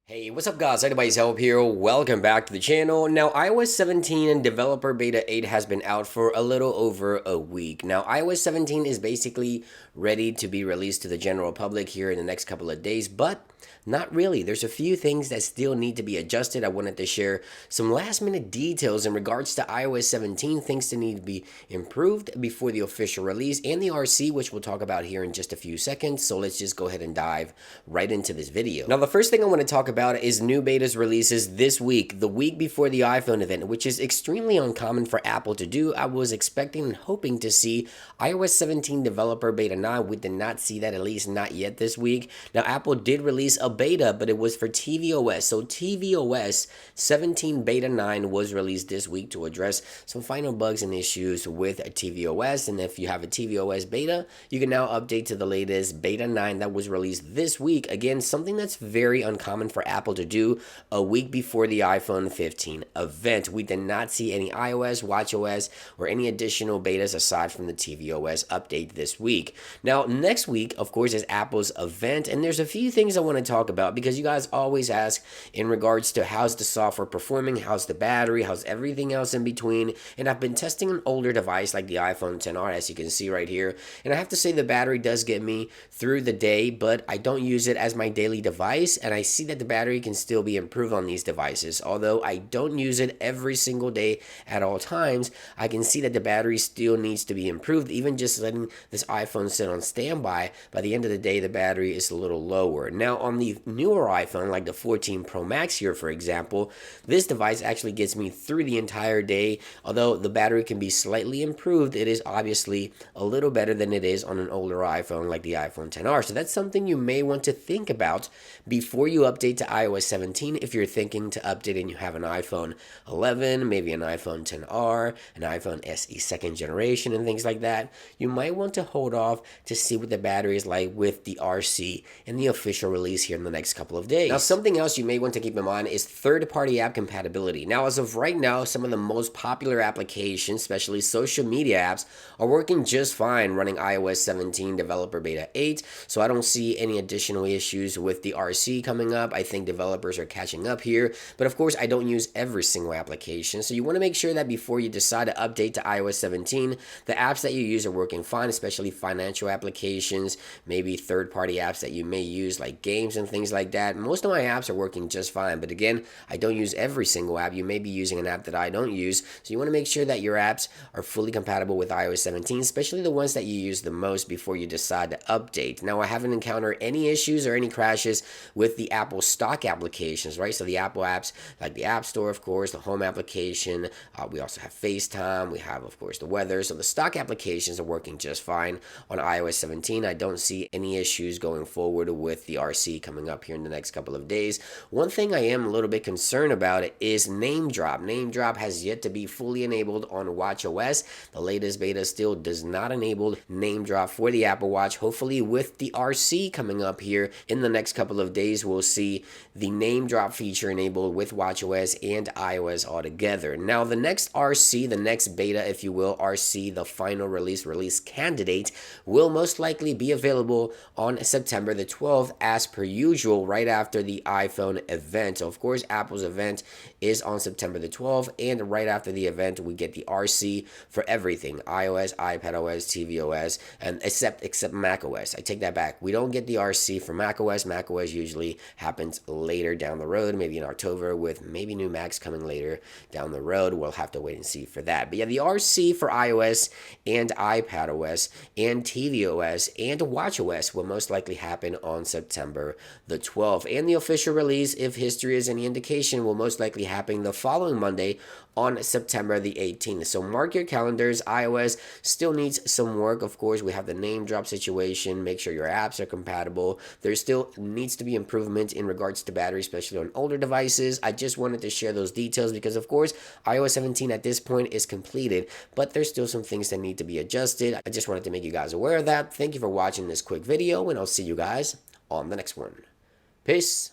Hey, what's up guys, Anybody's Help here, welcome back to the channel. Now, iOS 17 and Developer Beta 8 has been out for a little over a week. Now, iOS 17 is basically ready to be released to the general public here in the next couple of days, but not really. There's a few things that still need to be adjusted. I wanted to share some last minute details in regards to iOS 17, things that need to be improved before the official release, and the RC, which we'll talk about here in just a few seconds. So let's just go ahead and dive right into this video. Now, the first thing I want to talk about is new betas releases this week, the week before the iPhone event, which is extremely uncommon for Apple to do. I was expecting and hoping to see iOS 17 Developer Beta 9. We did not see that, at least not yet this week. Now, Apple did release a beta, but it was for tvOS. So tvOS 17 Beta 9 was released this week to address some final bugs and issues with tvOS. And if you have a tvOS beta, you can now update to the latest Beta 9 that was released this week. Again, something that's very uncommon for Apple to do a week before the iPhone 15 event. We did not see any iOS, watchOS, or any additional betas aside from the tvOS update this week. Now, next week, of course, is Apple's event, and there's a few things I want to talk about because you guys always ask in regards to how's the software performing, how's the battery, how's everything else in between. And I've been testing an older device like the iPhone XR, as you can see right here, and I have to say the battery does get me through the day, but I don't use it as my daily device, and I see that the battery can still be improved on these devices. Although I don't use it every single day at all times, I can see that the battery still needs to be improved. Even just letting this iPhone sit on standby, by the end of the day the battery is a little lower. Now, on the newer iPhone, like the 14 Pro Max here, for example, this device actually gets me through the entire day. Although the battery can be slightly improved, it is obviously a little better than it is on an older iPhone like the iPhone XR. So that's something you may want to think about before you update to iOS 17. If you're thinking to update and you have an iPhone 11, maybe an iPhone XR, an iPhone SE second generation, and things like that, you might want to hold off to see what the battery is like with the RC and the official release here in the next couple of days. Now, something else you may want to keep in mind is third-party app compatibility. Now, as of right now, some of the most popular applications, especially social media apps, are working just fine running iOS 17 Developer Beta 8, so I don't see any additional issues with the RC coming up. I think developers are catching up here, but of course, I don't use every single application, so you want to make sure that before you decide to update to iOS 17, the apps that you use are working fine, especially financial applications, maybe third-party apps that you may use like games and things like that. Most of my apps are working just fine, but again, I don't use every single app. You may be using an app that I don't use, so you want to make sure that your apps are fully compatible with iOS 17, especially the ones that you use the most before you decide to update. Now, I haven't encountered any issues or any crashes with the Apple stock applications, right? So the Apple apps like the App Store, of course, the Home application, we also have FaceTime, we have, of course, the weather. So the stock applications are working just fine on iOS 17. I don't see any issues going forward with the RC coming up here in the next couple of days. One thing I am a little bit concerned about is name drop. Name drop has yet to be fully enabled on watchOS. The latest beta still does not enable name drop for the Apple Watch. Hopefully with the RC coming up here in the next couple of days, we'll see the name drop feature enabled with watchOS and iOS altogether. Now, the next RC, the next beta, if you will, RC, the final release candidate, will most likely be available on September the 12th as per usual, right after the iPhone event. So of course, Apple's event is on September the 12th, and right after the event, we get the RC for everything: iOS, iPadOS, tvOS, and except macOS. I take that back. We don't get the RC for macOS. macOS usually happens later down the road, maybe in October, with maybe new Macs coming later down the road. We'll have to wait and see for that. But yeah, the RC for iOS and iPadOS and tvOS and watchOS will most likely happen on September the 12th. And the official release, if history is any indication, will most likely happen the following Monday on September the 18th. So mark your calendars. iOS still needs some work. Of course, we have the name drop situation. Make sure your apps are compatible. There still needs to be improvement in regards to battery, especially on older devices. I just wanted to share those details because, of course, iOS 17 at this point is completed, but there's still some things that need to be adjusted. I just wanted to make you guys aware of that. Thank you for watching this quick video, and I'll see you guys on the next one. Peace.